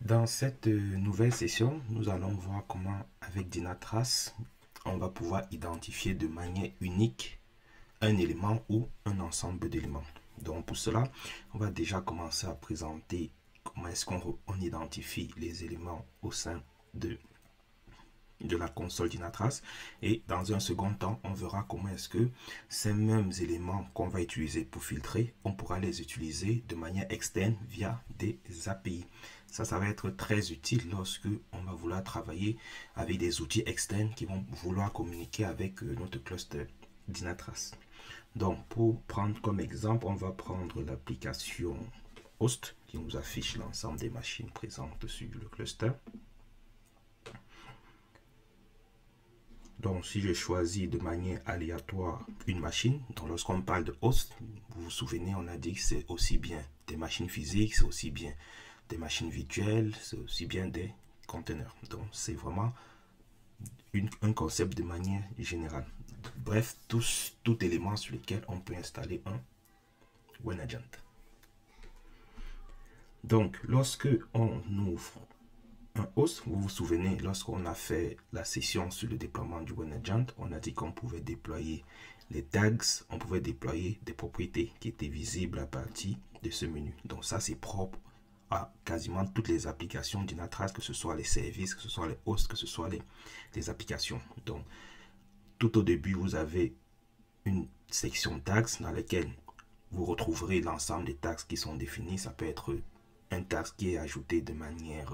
Dans cette nouvelle session, nous allons voir comment, avec Dynatrace, on va pouvoir identifier de manière unique un élément ou un ensemble d'éléments. Donc pour cela, on va déjà commencer à présenter comment est-ce qu'on identifie les éléments au sein de la console Dynatrace, et dans un second temps on verra comment est-ce que ces mêmes éléments qu'on va utiliser pour filtrer, on pourra les utiliser de manière externe via des API. Ça va être très utile lorsque on va vouloir travailler avec des outils externes qui vont vouloir communiquer avec notre cluster Dynatrace. Donc pour prendre comme exemple, on va prendre l'application host qui nous affiche l'ensemble des machines présentes sur le cluster. Donc, si je choisis de manière aléatoire une machine, donc lorsqu'on parle de host, vous vous souvenez, on a dit que c'est aussi bien des machines physiques, c'est aussi bien des machines virtuelles, c'est aussi bien des conteneurs. Donc, c'est vraiment un concept de manière générale. Bref, tout élément sur lequel on peut installer un WinAgent. Donc, lorsque on ouvre un host, vous vous souvenez, lorsqu'on a fait la session sur le déploiement du WinAgent, on a dit qu'on pouvait déployer les tags, on pouvait déployer des propriétés qui étaient visibles à partir de ce menu. Donc ça, c'est propre à quasiment toutes les applications Dynatrace, que ce soit les services, que ce soit les hosts, que ce soit les applications. Donc, tout au début, vous avez une section tags dans laquelle vous retrouverez l'ensemble des tags qui sont définis. Ça peut être un tag qui est ajouté de manière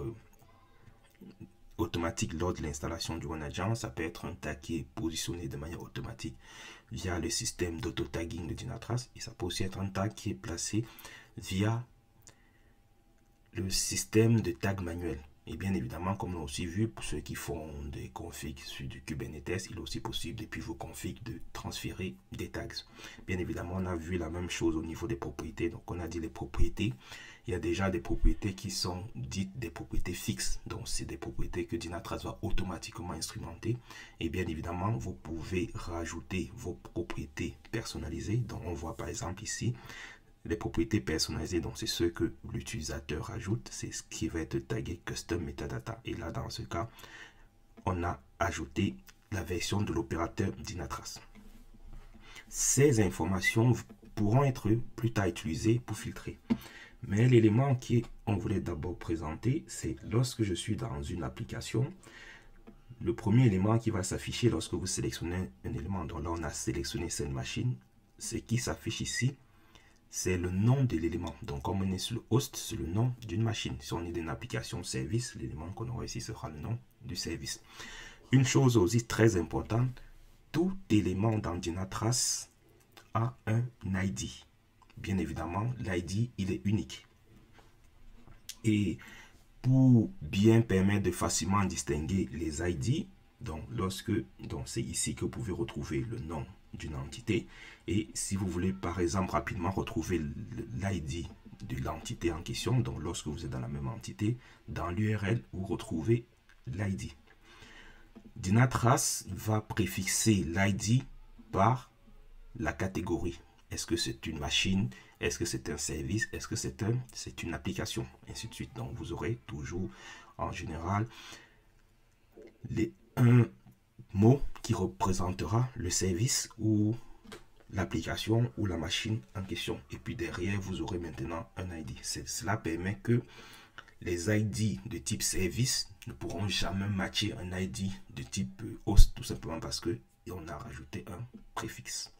automatique lors de l'installation du WinAgent. Ça peut être un tag qui est positionné de manière automatique via le système d'auto-tagging de Dynatrace, et ça peut aussi être un tag qui est placé via le système de tag manuel. Et bien évidemment, comme on a aussi vu, pour ceux qui font des configs sur du Kubernetes, il est aussi possible depuis vos configs de transférer des tags. Bien évidemment, on a vu la même chose au niveau des propriétés. Donc on a dit les propriétés. Il y a déjà des propriétés qui sont dites des propriétés fixes. Donc c'est des propriétés que Dynatrace va automatiquement instrumenter. Et bien évidemment, vous pouvez rajouter vos propriétés personnalisées. Donc on voit par exemple ici les propriétés personnalisées, donc c'est ce que l'utilisateur ajoute, c'est ce qui va être tagué custom metadata. Et là, dans ce cas, on a ajouté la version de l'opérateur Dynatrace. Ces informations pourront être plus tard utilisées pour filtrer. Mais l'élément qu'on voulait d'abord présenter, c'est lorsque je suis dans une application, le premier élément qui va s'afficher lorsque vous sélectionnez un élément, donc là on a sélectionné cette machine, ce qui s'affiche ici, c'est le nom de l'élément. Donc, comme on est sur le host, c'est le nom d'une machine. Si on est dans une application service, l'élément qu'on aura ici sera le nom du service. Une chose aussi très importante, tout élément dans Dynatrace a un ID. Bien évidemment, l'ID, il est unique. Et pour bien permettre de facilement distinguer les ID, donc c'est ici que vous pouvez retrouver le nom d'une entité, et si vous voulez par exemple rapidement retrouver l'ID de l'entité en question, donc lorsque vous êtes dans la même entité, dans l'URL vous retrouvez l'ID. Dynatrace va préfixer l'ID par la catégorie. Est-ce que c'est une machine? Est-ce que c'est un service? Est-ce que c'est une application? Ainsi de suite. Donc vous aurez toujours en général un mot qui représentera le service ou l'application ou la machine en question. Et puis derrière, vous aurez maintenant un ID. Cela permet que les ID de type service ne pourront jamais matcher un ID de type host, tout simplement parce que on a rajouté un préfixe.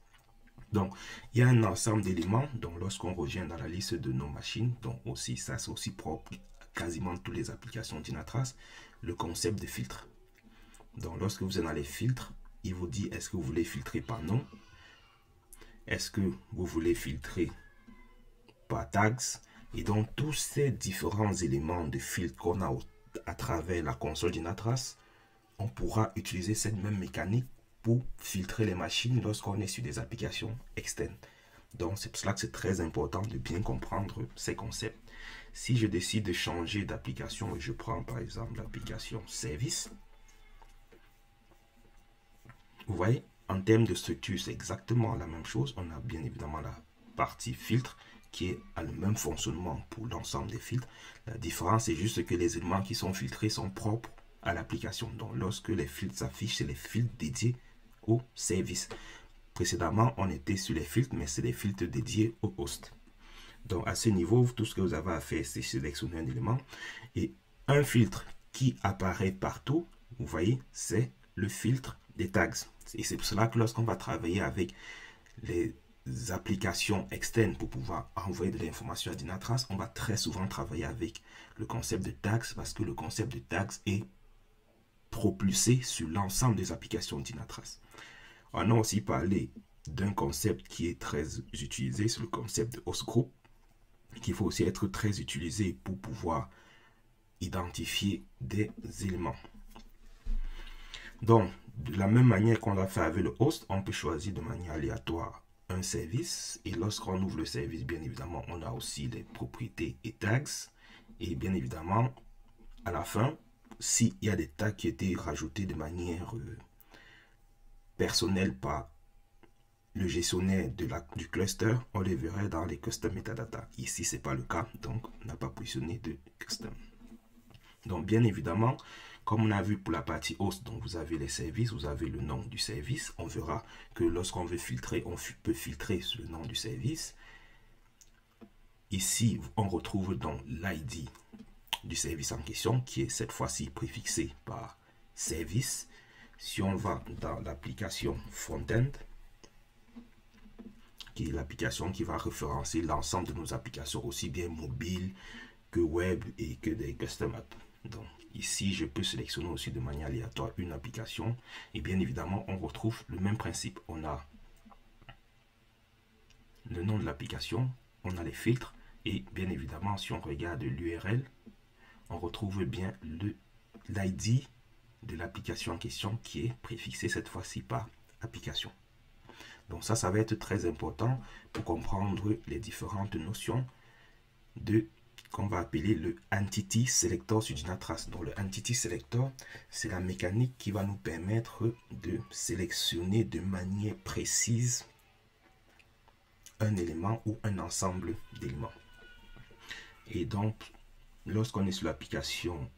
Donc, il y a un ensemble d'éléments. Donc, lorsqu'on revient dans la liste de nos machines, donc aussi, ça c'est aussi propre à quasiment toutes les applications Dynatrace, le concept de filtre. Donc, lorsque vous êtes dans les filtres, il vous dit est-ce que vous voulez filtrer par nom? Est-ce que vous voulez filtrer par tags? Et donc, tous ces différents éléments de filtre qu'on a à travers la console Dynatrace, on pourra utiliser cette même mécanique pour filtrer les machines lorsqu'on est sur des applications externes. Donc, c'est pour cela que c'est très important de bien comprendre ces concepts. Si je décide de changer d'application et je prends par exemple l'application service, vous voyez, en termes de structure, c'est exactement la même chose. On a bien évidemment la partie filtre qui a le même fonctionnement pour l'ensemble des filtres. La différence est juste que les éléments qui sont filtrés sont propres à l'application. Donc lorsque les filtres s'affichent, c'est les filtres dédiés au service. Précédemment, on était sur les filtres, mais c'est les filtres dédiés au host. Donc à ce niveau, tout ce que vous avez à faire, c'est sélectionner un élément. Et un filtre qui apparaît partout, vous voyez, c'est le filtre des tags. Et c'est pour cela que lorsqu'on va travailler avec les applications externes pour pouvoir envoyer de l'information à Dynatrace, on va très souvent travailler avec le concept de tags parce que le concept de tags est propulsé sur l'ensemble des applications Dynatrace. On a aussi parlé d'un concept qui est très utilisé, c'est le concept de host group, qui faut aussi être très utilisé pour pouvoir identifier des éléments. Donc, de la même manière qu'on l'a fait avec le host, on peut choisir de manière aléatoire un service. Et lorsqu'on ouvre le service, bien évidemment, on a aussi les propriétés et tags. Et bien évidemment, à la fin, s'il y a des tags qui étaient rajoutés de manière personnelle par le gestionnaire du cluster, on les verrait dans les custom metadata. Ici, ce n'est pas le cas, donc on n'a pas positionné de custom. Donc, bien évidemment, comme on a vu pour la partie host, donc vous avez les services, vous avez le nom du service. On verra que lorsqu'on veut filtrer, on peut filtrer sur le nom du service. Ici, on retrouve donc l'ID du service en question, qui est cette fois-ci préfixé par service. Si on va dans l'application Frontend, qui est l'application qui va référencer l'ensemble de nos applications, aussi bien mobiles que web et que des custom apps. Donc ici, je peux sélectionner aussi de manière aléatoire une application. Et bien évidemment, on retrouve le même principe. On a le nom de l'application, on a les filtres. Et bien évidemment, si on regarde l'URL, on retrouve bien l'ID de l'application en question qui est préfixé cette fois-ci par application. Donc ça va être très important pour comprendre les différentes notions de qu'on va appeler le Entity Selector sur Dynatrace. Donc le Entity Selector, c'est la mécanique qui va nous permettre de sélectionner de manière précise un élément ou un ensemble d'éléments. Et donc, lorsqu'on est sur l'application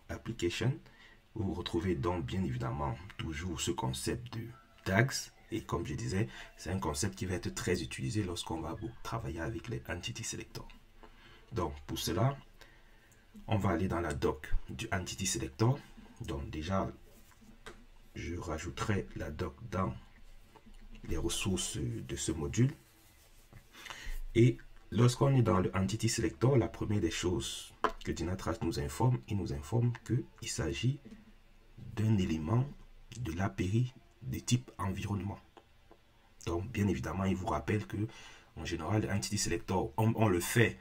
Application, vous retrouvez donc bien évidemment toujours ce concept de tags. Et comme je disais, c'est un concept qui va être très utilisé lorsqu'on va travailler avec les Entity Selector. Donc pour cela, on va aller dans la doc du Entity Selector. Donc déjà, je rajouterai la doc dans les ressources de ce module. Et lorsqu'on est dans le Entity Selector, la première des choses que Dynatrace nous informe, il nous informe qu'il s'agit d'un élément de l'API de type environnement. Donc bien évidemment, il vous rappelle que en général, l'Entity Selector, on le fait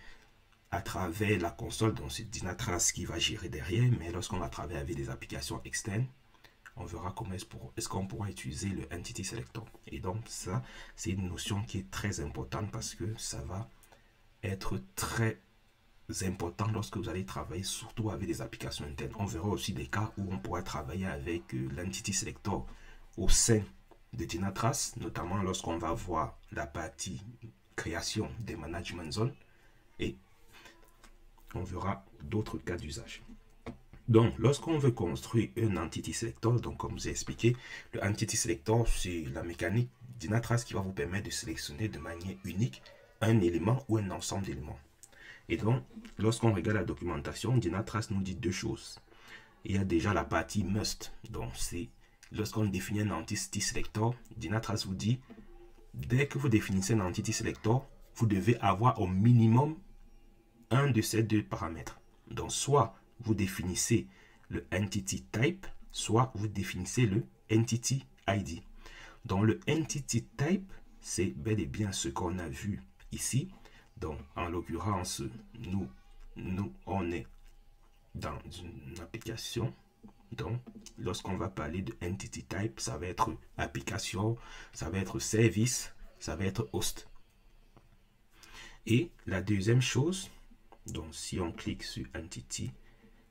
à travers la console, donc c'est Dynatrace qui va gérer derrière, mais lorsqu'on va travailler avec des applications externes, on verra comment est-ce qu'on pourra utiliser le Entity Selector. Et donc ça, c'est une notion qui est très importante parce que ça va être très important lorsque vous allez travailler surtout avec des applications internes. On verra aussi des cas où on pourra travailler avec l'Entity Selector au sein de Dynatrace, notamment lorsqu'on va voir la partie création des management zones, et on verra d'autres cas d'usage. Donc, lorsqu'on veut construire un Entity Selector, donc comme je vous ai expliqué, le Entity Selector, c'est la mécanique Dynatrace qui va vous permettre de sélectionner de manière unique un élément ou un ensemble d'éléments. Et donc, lorsqu'on regarde la documentation, Dynatrace nous dit deux choses. Il y a déjà la partie must, donc c'est lorsqu'on définit un Entity Selector, Dynatrace vous dit, dès que vous définissez un Entity Selector, vous devez avoir au minimum un de ces deux paramètres. Donc, soit vous définissez le Entity Type, soit vous définissez le Entity ID. Donc, le Entity Type, c'est bel et bien ce qu'on a vu ici. Donc, en l'occurrence, nous, on est dans une application. Donc, lorsqu'on va parler de Entity Type, ça va être application, ça va être service, ça va être host. Et la deuxième chose, donc si on clique sur Entity,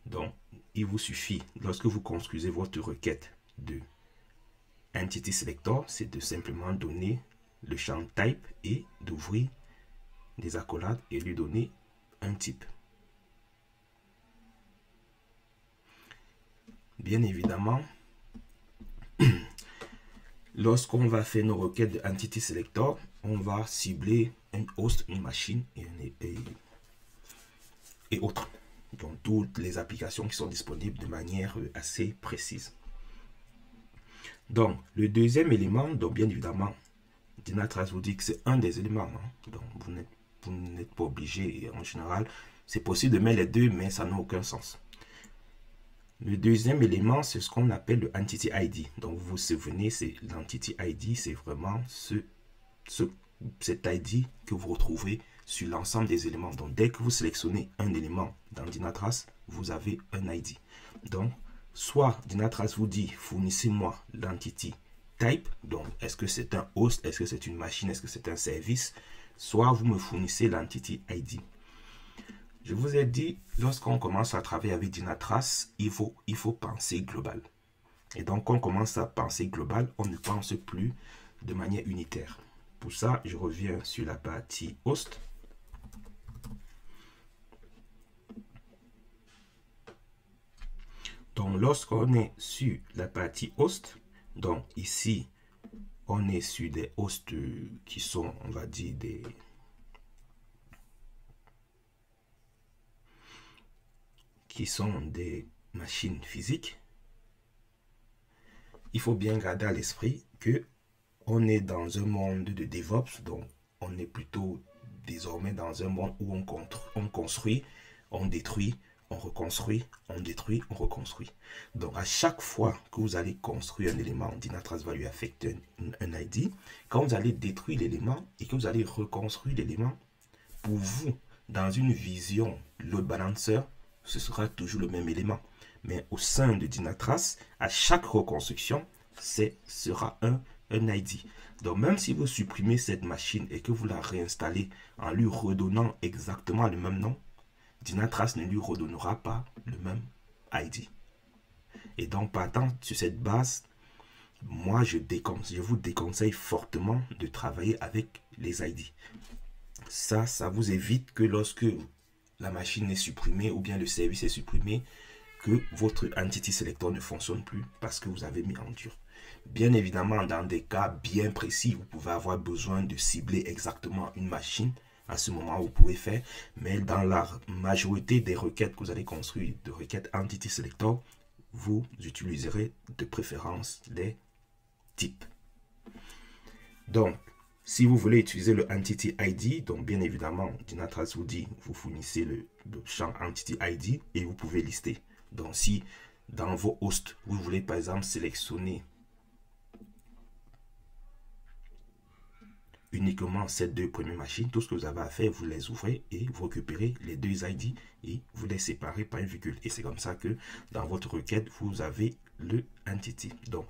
donc il vous suffit, lorsque vous construisez votre requête de Entity Selector, c'est de simplement donner le champ Type et d'ouvrir des accolades et lui donner un type. Bien évidemment, lorsqu'on va faire nos requêtes de Entity Selector, on va cibler un host, une machine et autres. Donc, toutes les applications qui sont disponibles de manière assez précise. Donc, le deuxième élément, donc bien évidemment, Dynatrace vous dit que c'est un des éléments. Hein. Donc, vous n'êtes pas obligé, et en général, c'est possible de mettre les deux, mais ça n'a aucun sens. Le deuxième élément, c'est ce qu'on appelle le Entity ID. Donc, vous vous souvenez, c'est l'Entity ID, c'est vraiment cet ID que vous retrouvez sur l'ensemble des éléments. Donc, dès que vous sélectionnez un élément dans Dynatrace, vous avez un ID. Donc, soit Dynatrace vous dit, fournissez-moi l'entity type. Donc, est-ce que c'est un host, est-ce que c'est une machine, est-ce que c'est un service? Soit vous me fournissez l'entity ID. Je vous ai dit, lorsqu'on commence à travailler avec Dynatrace, il faut penser global. Et donc, quand on commence à penser global, on ne pense plus de manière unitaire. Pour ça, je reviens sur la partie host. Donc, lorsqu'on est sur la partie host, donc ici, on est sur des hosts qui sont, on va dire, des machines physiques. Il faut bien garder à l'esprit que on est dans un monde de DevOps, donc on est plutôt désormais dans un monde où on construit, on détruit, on reconstruit, on détruit, on reconstruit. Donc à chaque fois que vous allez construire un élément, Dynatrace va lui affecter un ID. Quand vous allez détruire l'élément et que vous allez reconstruire l'élément, pour vous, dans une vision load balancer, ce sera toujours le même élément. Mais au sein de Dynatrace, à chaque reconstruction, sera un ID. Donc même si vous supprimez cette machine et que vous la réinstallez en lui redonnant exactement le même nom, Dynatrace ne lui redonnera pas le même ID. Et donc partant sur cette base, moi je vous déconseille fortement de travailler avec les ID. Ça vous évite que lorsque la machine est supprimée ou bien le service est supprimé, que votre Entity Selector ne fonctionne plus parce que vous avez mis en dur. Bien évidemment, dans des cas bien précis, vous pouvez avoir besoin de cibler exactement une machine. À ce moment, vous pouvez faire. Mais dans la majorité des requêtes que vous allez construire, de requêtes Entity Selector, vous utiliserez de préférence les types. Donc, si vous voulez utiliser le Entity ID, donc bien évidemment, Dynatrace vous dit, vous fournissez le champ Entity ID et vous pouvez lister. Donc, si dans vos hosts, vous voulez par exemple sélectionner uniquement ces deux premières machines, tout ce que vous avez à faire, vous les ouvrez et vous récupérez les deux ID et vous les séparez par une virgule. Et c'est comme ça que dans votre requête, vous avez le Entity. Donc,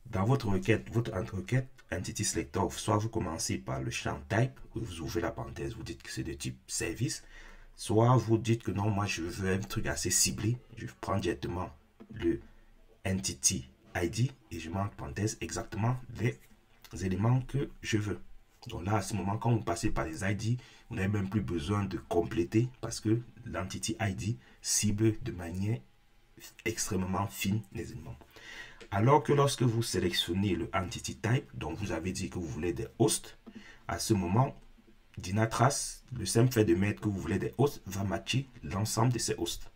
dans votre requête Entity Selector, soit vous commencez par le champ Type, vous ouvrez la parenthèse, vous dites que c'est de type service, soit vous dites que non, moi je veux un truc assez ciblé, je prends directement le Entity ID et je mets en parenthèse exactement les éléments que je veux. Donc là, à ce moment, quand vous passez par les ID, vous n'avez même plus besoin de compléter parce que l'Entity ID cible de manière extrêmement fine les éléments. Alors que lorsque vous sélectionnez le Entity Type, donc vous avez dit que vous voulez des hosts, à ce moment, Dynatrace, le simple fait de mettre que vous voulez des hosts, va matcher l'ensemble de ces hosts.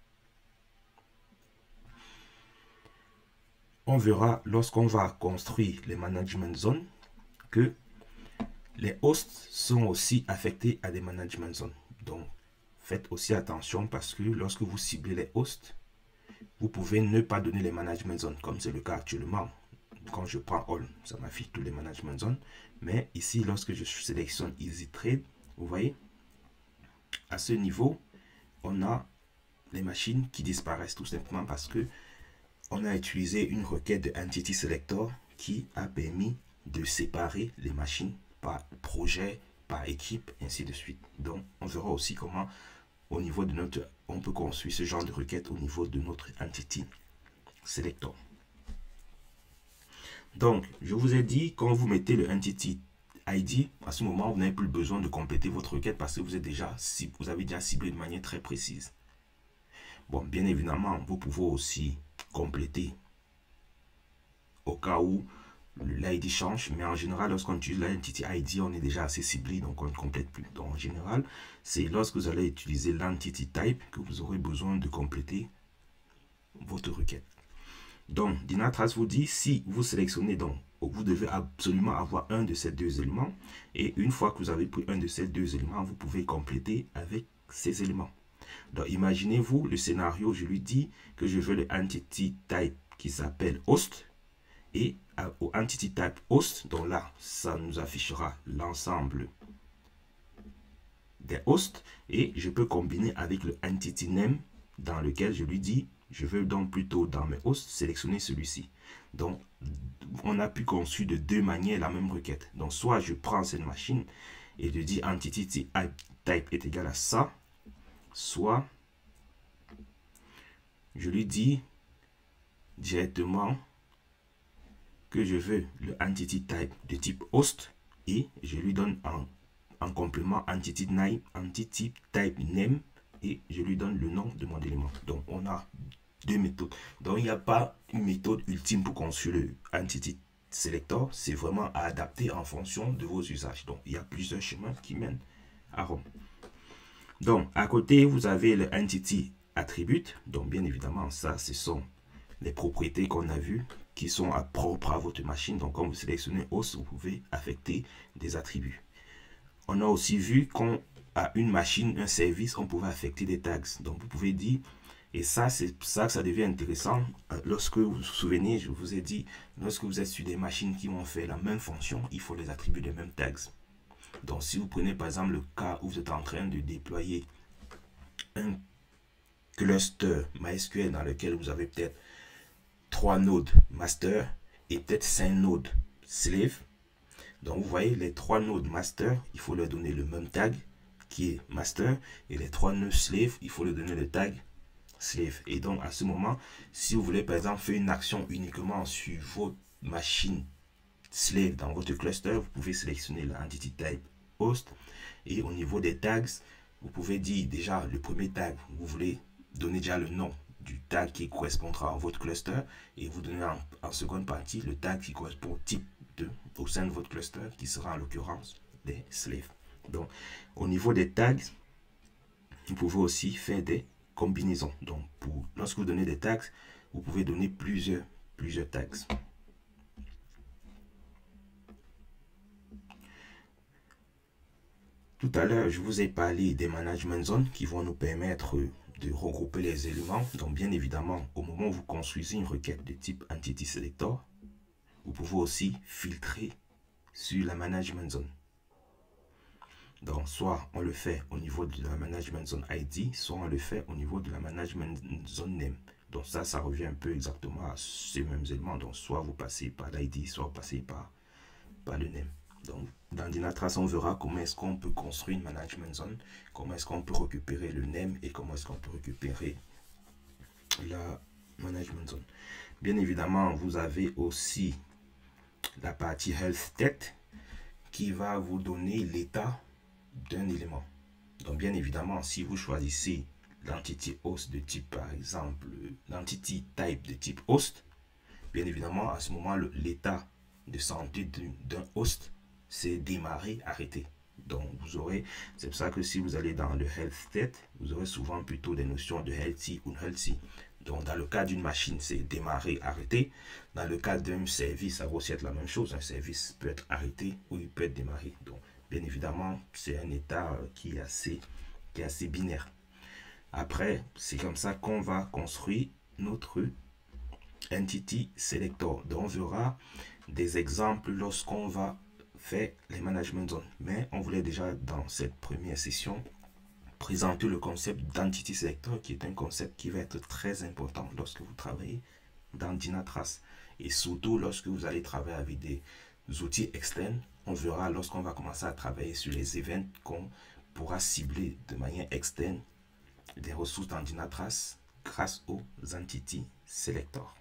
On verra lorsqu'on va construire les management zones que les hosts sont aussi affectés à des management zones. Donc, faites aussi attention parce que lorsque vous ciblez les hosts, vous pouvez ne pas donner les management zones, comme c'est le cas actuellement. Quand je prends All, ça m'affiche tous les management zones. Mais ici, lorsque je sélectionne Easy Trade, vous voyez, à ce niveau, on a les machines qui disparaissent tout simplement parce que on a utilisé une requête de Entity Selector qui a permis de séparer les machines par projet, par équipe, ainsi de suite. Donc, on verra aussi comment au niveau de notre, on peut construire ce genre de requête au niveau de notre Entity Selector. Donc, je vous ai dit, quand vous mettez le Entity ID, à ce moment, vous n'avez plus besoin de compléter votre requête parce que vous avez déjà ciblé de manière très précise. Bon, bien évidemment, vous pouvez aussi compléter au cas où l'ID change, mais en général, lorsqu'on utilise l'entity ID, on est déjà assez ciblé, donc on ne complète plus. Donc, en général, c'est lorsque vous allez utiliser l'entity type que vous aurez besoin de compléter votre requête. Donc, Dynatrace vous dit, si vous sélectionnez, donc, vous devez absolument avoir un de ces deux éléments, et une fois que vous avez pris un de ces deux éléments, vous pouvez compléter avec ces éléments. Donc, imaginez-vous le scénario, je lui dis que je veux le entity type qui s'appelle host, et au entity type host, donc là, ça nous affichera l'ensemble des hosts, et je peux combiner avec le entity name dans lequel je lui dis, je veux donc plutôt dans mes hosts sélectionner celui-ci. Donc, on a pu conçu de deux manières la même requête. Donc, soit je prends cette machine et je dis entity type est égal à ça, soit je lui dis directement que je veux le entity type de type host et je lui donne en complément entity type name et je lui donne le nom de mon élément. Donc on a deux méthodes. Donc il n'y a pas une méthode ultime pour construire le entity selector, c'est vraiment à adapter en fonction de vos usages. Donc il y a plusieurs chemins qui mènent à Rome. Donc à côté vous avez le entity attribute. Donc bien évidemment ça ce sont les propriétés qu'on a vues qui sont propres à votre machine. Donc quand vous sélectionnez host, vous pouvez affecter des attributs. On a aussi vu qu'on a une machine, un service, on pouvait affecter des tags. Donc vous pouvez dire, et ça c'est ça que ça devient intéressant, lorsque vous vous souvenez, je vous ai dit, lorsque vous êtes sur des machines qui vont faire la même fonction, il faut les attribuer les mêmes tags. Donc si vous prenez par exemple le cas où vous êtes en train de déployer un cluster MySQL dans lequel vous avez peut-être 3 nodes master et peut-être 5 nodes slave. Donc vous voyez les 3 nodes master, il faut leur donner le même tag qui est master, et les 3 nœuds slave, il faut leur donner le tag slave. Et donc à ce moment, si vous voulez par exemple faire une action uniquement sur votre machine slave dans votre cluster, vous pouvez sélectionner l'entity type host, et au niveau des tags, vous pouvez dire déjà le premier tag, vous voulez donner déjà le nom du tag qui correspondra à votre cluster, et vous donnez en seconde partie le tag qui correspond au type au sein de votre cluster, qui sera en l'occurrence des slaves. Donc au niveau des tags, vous pouvez aussi faire des combinaisons. Donc lorsque vous donnez des tags, vous pouvez donner plusieurs tags. Tout à l'heure, je vous ai parlé des management zones qui vont nous permettre de regrouper les éléments. Donc bien évidemment, au moment où vous construisez une requête de type entity selector, vous pouvez aussi filtrer sur la management zone. Donc soit on le fait au niveau de la management zone ID, soit on le fait au niveau de la management zone name. Donc ça revient un peu exactement à ces mêmes éléments. Donc soit vous passez par l'ID, soit vous passez par le name. Donc dans Dynatrace, on verra comment est-ce qu'on peut construire une management zone, comment est-ce qu'on peut récupérer le name et comment est-ce qu'on peut récupérer la management zone. Bien évidemment, vous avez aussi la partie health state qui va vous donner l'état d'un élément. Donc bien évidemment, si vous choisissez l'entity host de type, par exemple, l'entity type de type host, bien évidemment, à ce moment, l'état de santé d'un host, c'est démarrer, arrêter. Donc vous aurez, c'est pour ça que si vous allez dans le health state, vous aurez souvent plutôt des notions de healthy ou unhealthy. Donc dans le cas d'une machine, c'est démarrer, arrêter. Dans le cas d'un service, ça va aussi être la même chose. Un service peut être arrêté ou il peut être démarré. Donc bien évidemment, c'est un état qui est assez binaire. Après, c'est comme ça qu'on va construire notre entity selector. Donc on verra des exemples lorsqu'on va faire les management zones. Mais on voulait déjà dans cette première session présenter le concept d'entity selector, qui est un concept qui va être très important lorsque vous travaillez dans Dynatrace, et surtout lorsque vous allez travailler avec des outils externes. On verra lorsqu'on va commencer à travailler sur les events qu'on pourra cibler de manière externe des ressources dans Dynatrace grâce aux entity selector.